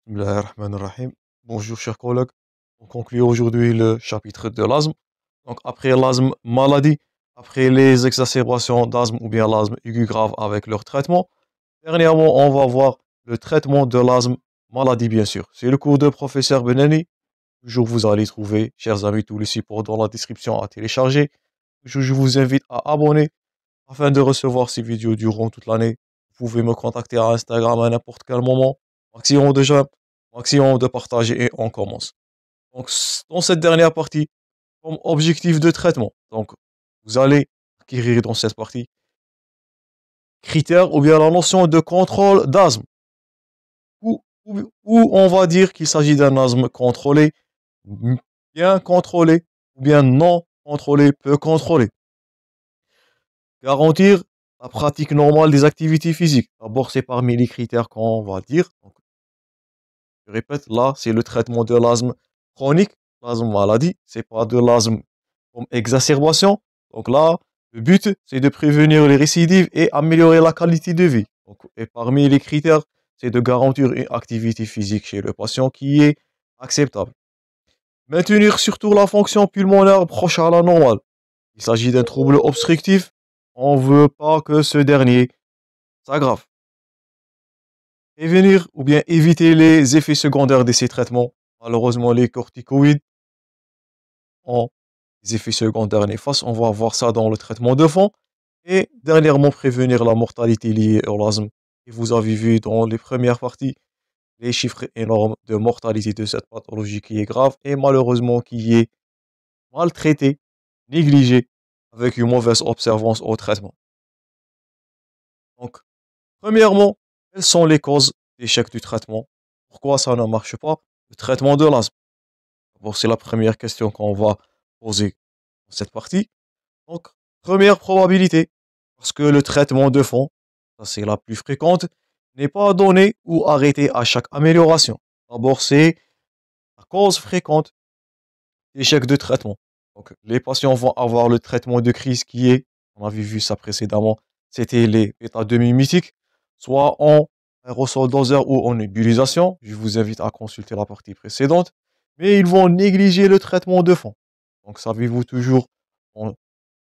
Bismillahirrahmanirrahim. Bonjour chers collègues. On conclut aujourd'hui le chapitre de l'asthme. Donc après l'asthme maladie, après les exacerbations d'asthme ou bien l'asthme aigu grave avec leur traitement, dernièrement on va voir le traitement de l'asthme maladie bien sûr. C'est le cours de professeur Benani. Toujours vous allez trouver, chers amis, tous les supports dans la description à télécharger. Toujours je vous invite à abonner afin de recevoir ces vidéos durant toute l'année. Vous pouvez me contacter à Instagram à n'importe quel moment. Maximum de j'aime, maximum de partager et on commence. Donc, dans cette dernière partie, comme objectif de traitement, donc, vous allez acquérir dans cette partie critères ou bien la notion de contrôle d'asthme, où on va dire qu'il s'agit d'un asthme contrôlé, bien contrôlé, ou bien non contrôlé, peu contrôlé. Garantir la pratique normale des activités physiques. D'abord, c'est parmi les critères qu'on va dire. Donc, je répète, là, c'est le traitement de l'asthme chronique, l'asthme maladie. C'est pas de l'asthme comme exacerbation. Donc là, le but, c'est de prévenir les récidives et améliorer la qualité de vie. Donc, et parmi les critères, c'est de garantir une activité physique chez le patient qui est acceptable. Maintenir surtout la fonction pulmonaire proche à la normale. Il s'agit d'un trouble obstructif. On ne veut pas que ce dernier s'aggrave. Prévenir ou bien éviter les effets secondaires de ces traitements. Malheureusement, les corticoïdes ont des effets secondaires néfastes. On va voir ça dans le traitement de fond. Et dernièrement, prévenir la mortalité liée au asthme. Et vous avez vu dans les premières parties les chiffres énormes de mortalité de cette pathologie qui est grave et malheureusement qui est maltraitée, négligée, avec une mauvaise observance au traitement. Donc, premièrement, quelles sont les causes d'échec du traitement? Pourquoi ça ne marche pas? Le traitement de l'asthme. Bon, c'est la première question qu'on va poser dans cette partie. Donc, première probabilité, parce que le traitement de fond, ça c'est la plus fréquente, n'est pas donné ou arrêté à chaque amélioration. D'abord, c'est la cause fréquente d'échec de traitement. Donc, les patients vont avoir le traitement de crise qui est, on avait vu ça précédemment, c'était les états demi-mythiques, soit en aérosol doseur ou en nébulisation. Je vous invite à consulter la partie précédente. Mais ils vont négliger le traitement de fond. Donc, savez-vous toujours, en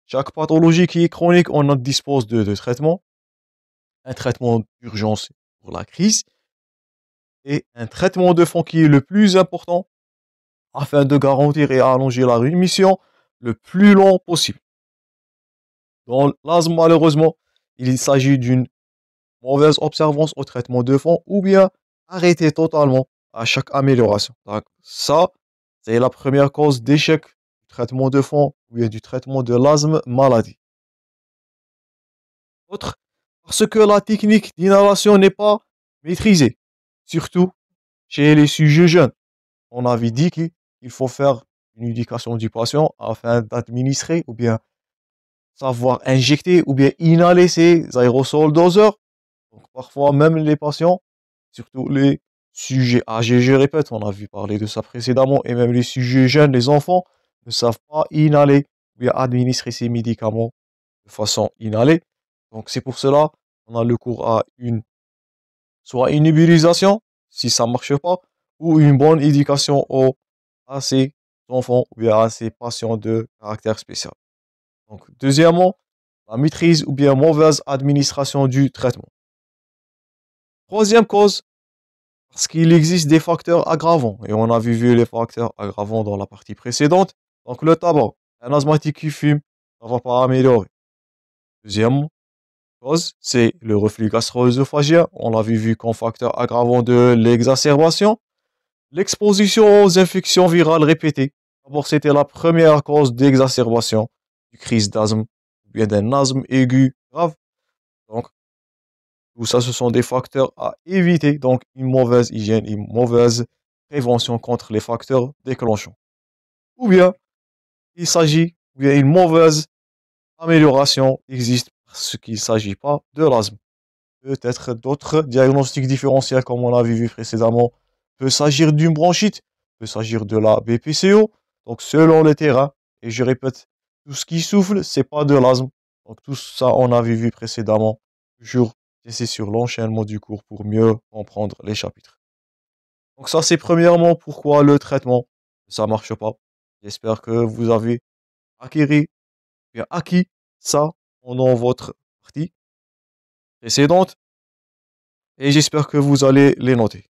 chaque pathologie qui est chronique, on dispose de traitements. Un traitement d'urgence pour la crise et un traitement de fond qui est le plus important afin de garantir et allonger la rémission le plus long possible. Dans l'asthme, malheureusement, il s'agit d'une mauvaise observance au traitement de fond ou bien arrêter totalement à chaque amélioration. Donc, ça, c'est la première cause d'échec du traitement de fond ou bien du traitement de l'asthme maladie. Autre, parce que la technique d'inhalation n'est pas maîtrisée, surtout chez les sujets jeunes. On avait dit qu'il faut faire une éducation du patient afin d'administrer ou bien savoir injecter ou bien inhaler ces aérosols doseurs. Donc, parfois, même les patients, surtout les sujets âgés, je répète, on a vu parler de ça précédemment, et même les sujets jeunes, les enfants, ne savent pas inhaler ou bien administrer ces médicaments de façon inhalée. Donc, c'est pour cela qu'on a le cours à soit une nébulisation, si ça ne marche pas, ou une bonne éducation à ces enfants ou bien à ces patients de caractère spécial. Donc, deuxièmement, la maîtrise ou bien mauvaise administration du traitement. Troisième cause, parce qu'il existe des facteurs aggravants, et on a vu les facteurs aggravants dans la partie précédente. Donc, le tabac, un asthmatique qui fume, ça ne va pas améliorer. Deuxième cause, c'est le reflux gastro-œsophagien. On l'avait vu comme facteur aggravant de l'exacerbation. L'exposition aux infections virales répétées. D'abord, c'était la première cause d'exacerbation du crise d'asthme, ou bien d'un asthme aigu grave. Donc, tout ça, ce sont des facteurs à éviter. Donc, une mauvaise hygiène, une mauvaise prévention contre les facteurs déclenchants. Ou bien, il s'agit, ou bien une mauvaise amélioration existe parce qu'il ne s'agit pas de l'asthme. Peut-être d'autres diagnostics différentiels, comme on l'avait vu précédemment. Peut s'agir d'une bronchite, peut s'agir de la BPCO. Donc, selon le terrain, et je répète, tout ce qui souffle, c'est pas de l'asthme. Donc, tout ça, on avait vu précédemment. Toujours, c'est sur l'enchaînement du cours pour mieux comprendre les chapitres. Donc ça, c'est premièrement pourquoi le traitement, ça marche pas. J'espère que vous avez acquis, bien acquis ça pendant votre partie précédente et j'espère que vous allez les noter.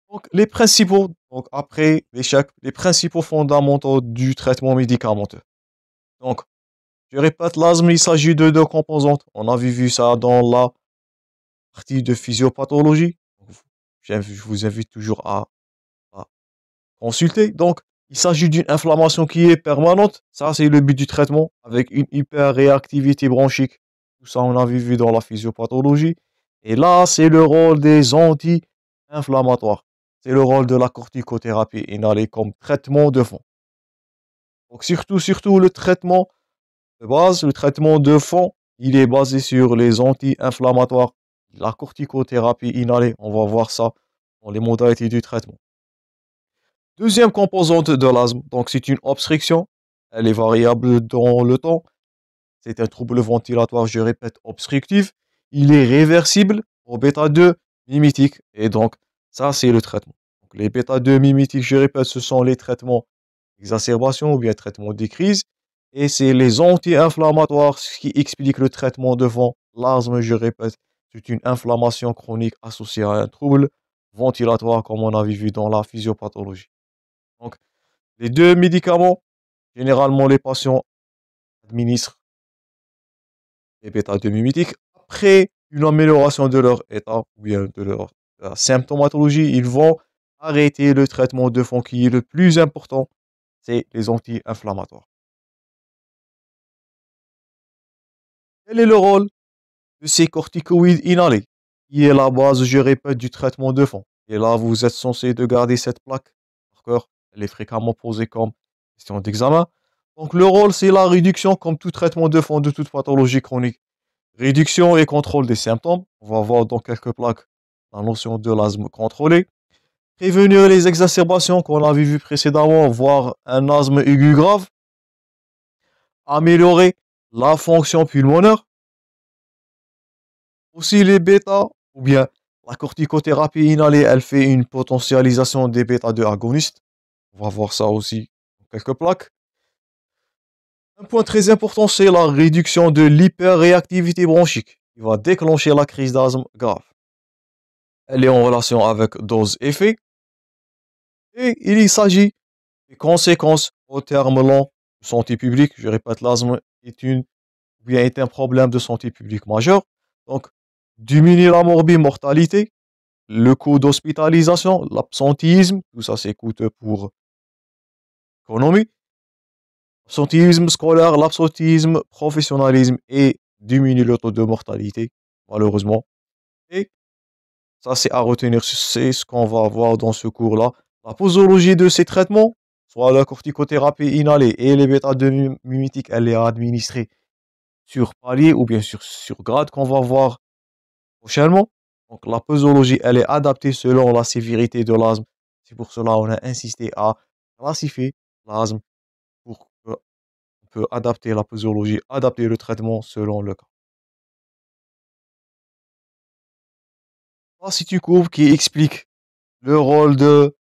Donc les principaux, donc après l'échec, les principaux fondamentaux du traitement médicamenteux. Donc, je répète, l'asthme, il s'agit de deux composantes. On avait vu ça dans la partie de physiopathologie. Je vous invite toujours à consulter. Donc, il s'agit d'une inflammation qui est permanente. Ça, c'est le but du traitement, avec une hyperréactivité bronchique. Tout ça, on avait vu dans la physiopathologie. Et là, c'est le rôle des anti-inflammatoires. C'est le rôle de la corticothérapie inhalée comme traitement de fond. Donc, surtout le traitement de base, le traitement de fond, il est basé sur les anti-inflammatoires, la corticothérapie inhalée. On va voir ça dans les modalités du traitement. Deuxième composante de l'asthme, donc c'est une obstruction. Elle est variable dans le temps. C'est un trouble ventilatoire, je répète, obstructif. Il est réversible au bêta-2 mimétique. Et donc, ça, c'est le traitement. Donc, les bêta-2 mimétiques, je répète, ce sont les traitements d'exacerbation ou bien traitement des crises. Et c'est les anti-inflammatoires ce qui explique le traitement devant l'asthme, je répète. C'est une inflammation chronique associée à un trouble ventilatoire, comme on a vu dans la physiopathologie. Donc, les deux médicaments, généralement, les patients administrent les bêta-2 mimétiques. Après une amélioration de leur état ou bien de leur symptomatologie, ils vont arrêter le traitement de fond qui est le plus important, c'est les anti-inflammatoires. Quel est le rôle de ces corticoïdes inhalés, qui est la base, je répète, du traitement de fond? Et là, vous êtes censé de garder cette plaque par cœur. Elle est fréquemment posée comme question d'examen. Donc, le rôle, c'est la réduction, comme tout traitement de fond de toute pathologie chronique. Réduction et contrôle des symptômes. On va voir dans quelques plaques la notion de l'asthme contrôlé. Prévenir les exacerbations qu'on avait vues précédemment, voire un asthme aigu grave. Améliorer la fonction pulmonaire. Aussi les bêta, ou bien la corticothérapie inhalée, elle fait une potentialisation des bêta-2 agonistes. On va voir ça aussi dans quelques plaques. Un point très important, c'est la réduction de l'hyperréactivité bronchique, qui va déclencher la crise d'asthme grave. Elle est en relation avec dose-effet. Et il s'agit des conséquences au terme long de santé publique. Je répète, l'asthme est un problème de santé publique majeur. Donc, diminuer la morbimortalité, le coût d'hospitalisation, l'absentéisme, tout ça c'est coûteux pour l'économie. L'absentéisme scolaire, l'absentéisme, professionnalisme et diminuer le taux de mortalité, malheureusement. Et ça, c'est à retenir, c'est ce qu'on va voir dans ce cours-là. La posologie de ces traitements, soit la corticothérapie inhalée et les bêta-2 mimétiques, elle est administrée sur palier ou bien sur grade qu'on va voir prochainement. Donc la posologie, elle est adaptée selon la sévérité de l'asthme. C'est pour cela qu'on a insisté à classifier l'asthme pour qu'on peut adapter la posologie, adapter le traitement selon le cas. Voici une courbe qui explique le rôle de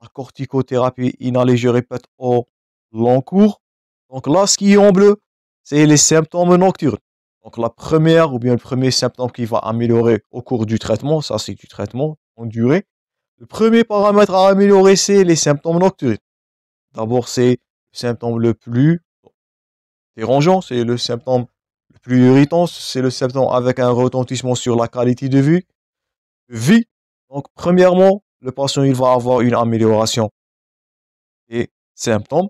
la corticothérapie inhalée, je répète, au long cours. Donc là, ce qui est en bleu, c'est les symptômes nocturnes. Donc la première ou bien le premier symptôme qui va améliorer au cours du traitement, ça c'est du traitement en durée. Le premier paramètre à améliorer, c'est les symptômes nocturnes. D'abord, c'est le symptôme le plus dérangeant, c'est le symptôme le plus irritant, c'est le symptôme avec un retentissement sur la qualité de vie. Donc, premièrement, le patient il va avoir une amélioration des symptômes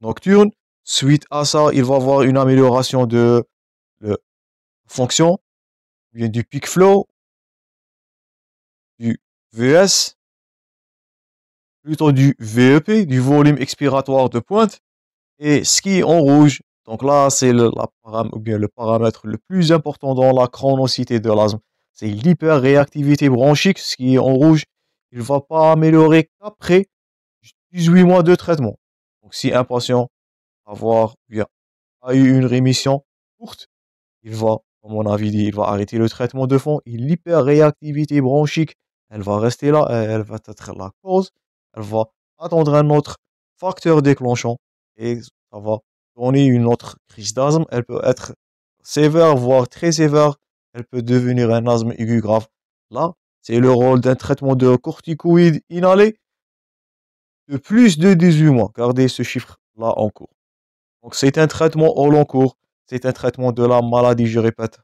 nocturnes. Suite à ça, il va avoir une amélioration de la fonction, bien du peak flow, du VS, plutôt du VEP, du volume expiratoire de pointe, et ce qui est en rouge. Donc là, c'est le paramètre le plus important dans la chronicité de l'asthme. C'est l'hyperréactivité bronchique, ce qui est en rouge. Il ne va pas améliorer qu'après 18 mois de traitement. Donc si un patient a eu une rémission courte, il va, comme on avait dit, il va arrêter le traitement de fond. Et l'hyperréactivité bronchique elle va rester là, elle va être la cause, elle va attendre un autre facteur déclenchant et ça va donner une autre crise d'asthme. Elle peut être sévère, voire très sévère. Elle peut devenir un asthme aigu grave. Là, c'est le rôle d'un traitement de corticoïdes inhalé de plus de 18 mois. Gardez ce chiffre-là en cours. Donc, c'est un traitement au long cours. C'est un traitement de la maladie, je répète.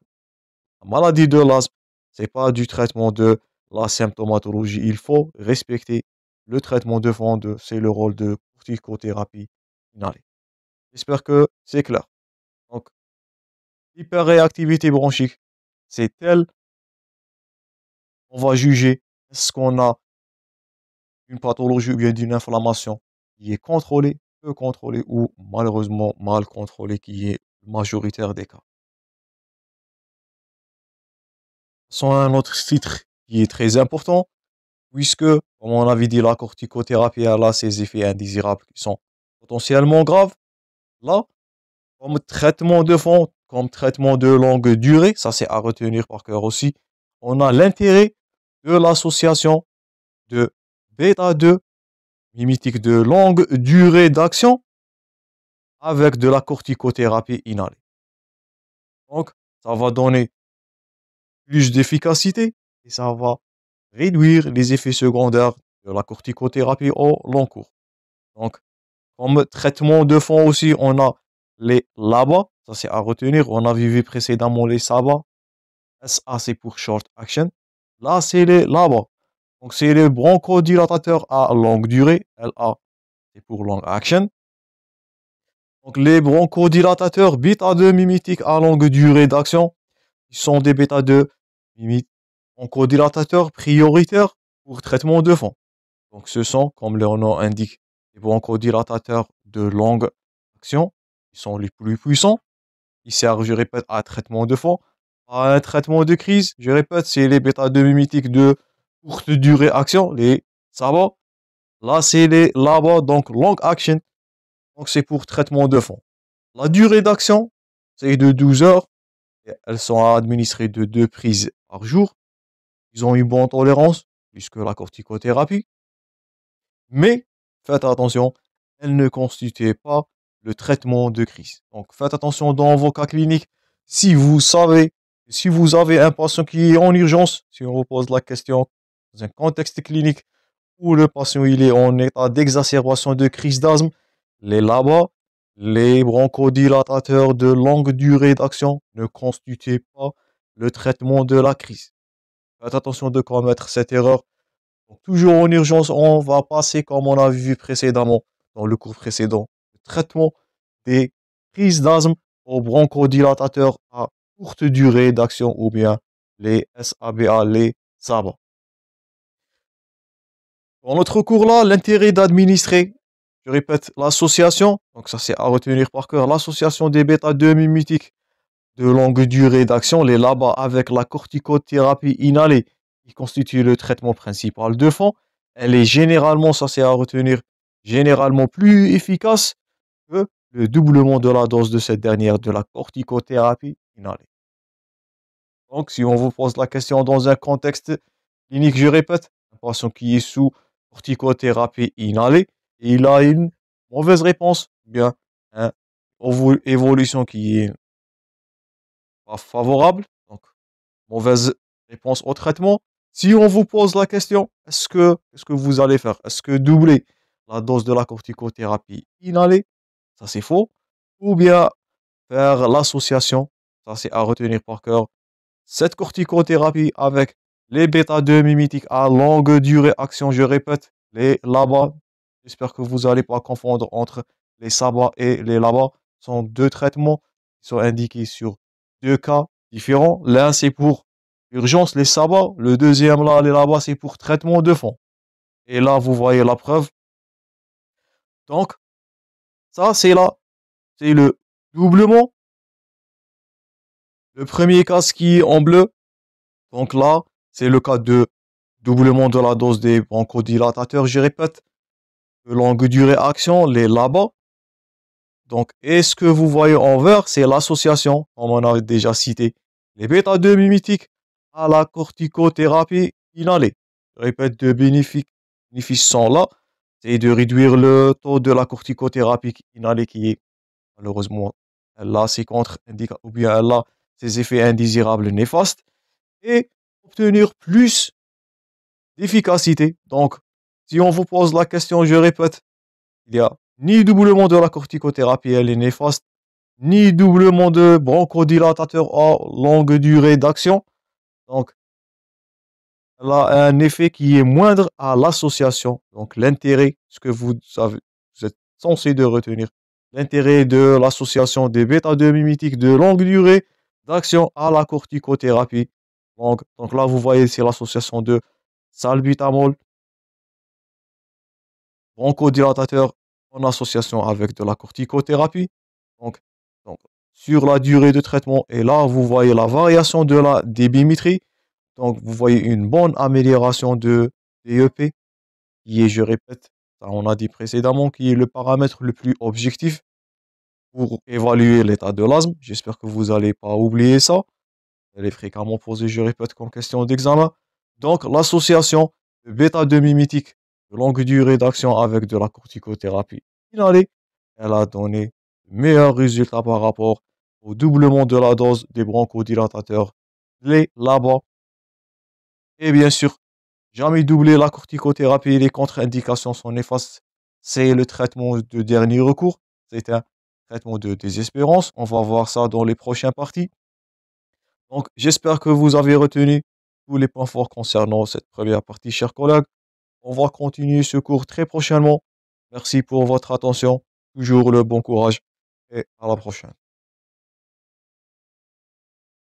La maladie de l'asthme, c'est pas du traitement de la symptomatologie. Il faut respecter le traitement de fond, c'est le rôle de corticothérapie inhalée. J'espère que c'est clair. Donc, hyperréactivité bronchique, c'est tel, on va juger est-ce qu'on a une pathologie ou bien d'une inflammation qui est contrôlée, peu contrôlée ou malheureusement mal contrôlée, qui est majoritaire des cas. Sans un autre titre qui est très important, puisque, comme on avait dit, la corticothérapie elle a ses effets indésirables qui sont potentiellement graves. Là, comme traitement de fond, comme traitement de longue durée, ça c'est à retenir par cœur aussi, on a l'intérêt de l'association de bêta 2, mimétique de longue durée d'action, avec de la corticothérapie inhalée. Donc, ça va donner plus d'efficacité et ça va réduire les effets secondaires de la corticothérapie au long cours. Donc, comme traitement de fond aussi, on a les LABA, ça c'est à retenir. On a vu précédemment les SABA. SA c'est pour short action. Là, c'est les LABA. Donc, c'est les bronchodilatateurs à longue durée. LA, c'est pour long action. Donc, les bronchodilatateurs bêta 2 mimétiques à longue durée d'action, ils sont des bêta 2 bronchodilatateurs prioritaires pour traitement de fond. Donc, ce sont, comme leur nom indique, les bronchodilatateurs de longue action. Ils sont les plus puissants. Ils servent, je répète, à un traitement de fond. À un traitement de crise, je répète, c'est les bêta 2 mimétiques de courte durée action, les SABA. Là, c'est les LABA, donc long action. Donc, c'est pour traitement de fond. La durée d'action, c'est de 12 heures. Et elles sont administrées de 2 prises par jour. Ils ont une bonne tolérance, plus que la corticothérapie. Mais, faites attention, elles ne constituent pas le traitement de crise. Donc, faites attention dans vos cas cliniques. Si vous savez, si vous avez un patient qui est en urgence, si on vous pose la question dans un contexte clinique où le patient il est en état d'exacerbation de crise d'asthme, les LABA, les bronchodilatateurs de longue durée d'action ne constituent pas le traitement de la crise. Faites attention de commettre cette erreur. Donc, toujours en urgence, on va passer, comme on a vu précédemment, dans le cours précédent, le traitement des crises d'asthme aux bronchodilatateurs à courte durée d'action ou bien les SABA, les SABA. Dans notre cours-là, l'intérêt d'administrer, je répète, l'association, donc ça c'est à retenir par cœur, l'association des bêta-2 mimétiques de longue durée d'action, les LABA avec la corticothérapie inhalée, qui constitue le traitement principal de fond, elle est généralement, ça c'est à retenir, généralement plus efficace que le doublement de la dose de cette dernière de la corticothérapie inhalée. Donc, si on vous pose la question dans un contexte clinique, je répète, un patient qui est sous corticothérapie inhalée, et il a une mauvaise réponse, bien, une évolution qui est pas favorable, donc mauvaise réponse au traitement. Si on vous pose la question, qu'est-ce que vous allez faire? Est-ce que doubler la dose de la corticothérapie inhalée, ça c'est faux, ou bien faire l'association, ça c'est à retenir par cœur, cette corticothérapie avec les bêta-2 mimétiques à longue durée action, je répète, les LABA, j'espère que vous n'allez pas confondre entre les SABA et les LABA, sont deux traitements qui sont indiqués sur deux cas différents. L'un c'est pour urgence, les SABA, le deuxième là, les LABA, c'est pour traitement de fond. Et là, vous voyez la preuve. Donc, ça c'est là, c'est le doublement. Le premier cas, ce qui est en bleu, donc là, c'est le cas de doublement de la dose des bronchodilatateurs, je répète, de longue durée action, les LABA. Donc, et ce que vous voyez en vert, c'est l'association, comme on a déjà cité, les bêta-2 mimétiques à la corticothérapie inhalée. je répète, bénéfices sont là. C'est de réduire le taux de la corticothérapie inhalée qui est malheureusement, elle a ses contre-indications ou bien elle a ses effets indésirables néfastes et obtenir plus d'efficacité. Donc, si on vous pose la question, je répète, il y a ni doublement de la corticothérapie, elle est néfaste, ni doublement de bronchodilatateur à longue durée d'action. Donc, elle a un effet qui est moindre à l'association. Donc, l'intérêt, ce que vous savez, vous êtes censé de retenir, l'intérêt de l'association des bêta-2 mimétiques de longue durée d'action à la corticothérapie. Donc là, vous voyez, c'est l'association de salbutamol, bronchodilatateur en association avec de la corticothérapie. Donc, donc, sur la durée de traitement, et là, vous voyez la variation de la débimétrie. Donc, vous voyez une bonne amélioration de DEP, qui est, je répète, ça on a dit précédemment, qui est le paramètre le plus objectif pour évaluer l'état de l'asthme. J'espère que vous n'allez pas oublier ça. Elle est fréquemment posée, je répète, comme question d'examen. Donc, l'association de bêta-2 mimétique de longue durée d'action avec de la corticothérapie inhalée, elle a donné de meilleurs résultats par rapport au doublement de la dose des bronchodilatateurs, les là-bas. Et bien sûr, jamais doubler la corticothérapie et les contre-indications sont néfastes. C'est le traitement de dernier recours. C'est un traitement de désespérance. On va voir ça dans les prochaines parties. Donc, j'espère que vous avez retenu tous les points forts concernant cette première partie, chers collègues. On va continuer ce cours très prochainement. Merci pour votre attention. Toujours le bon courage et à la prochaine.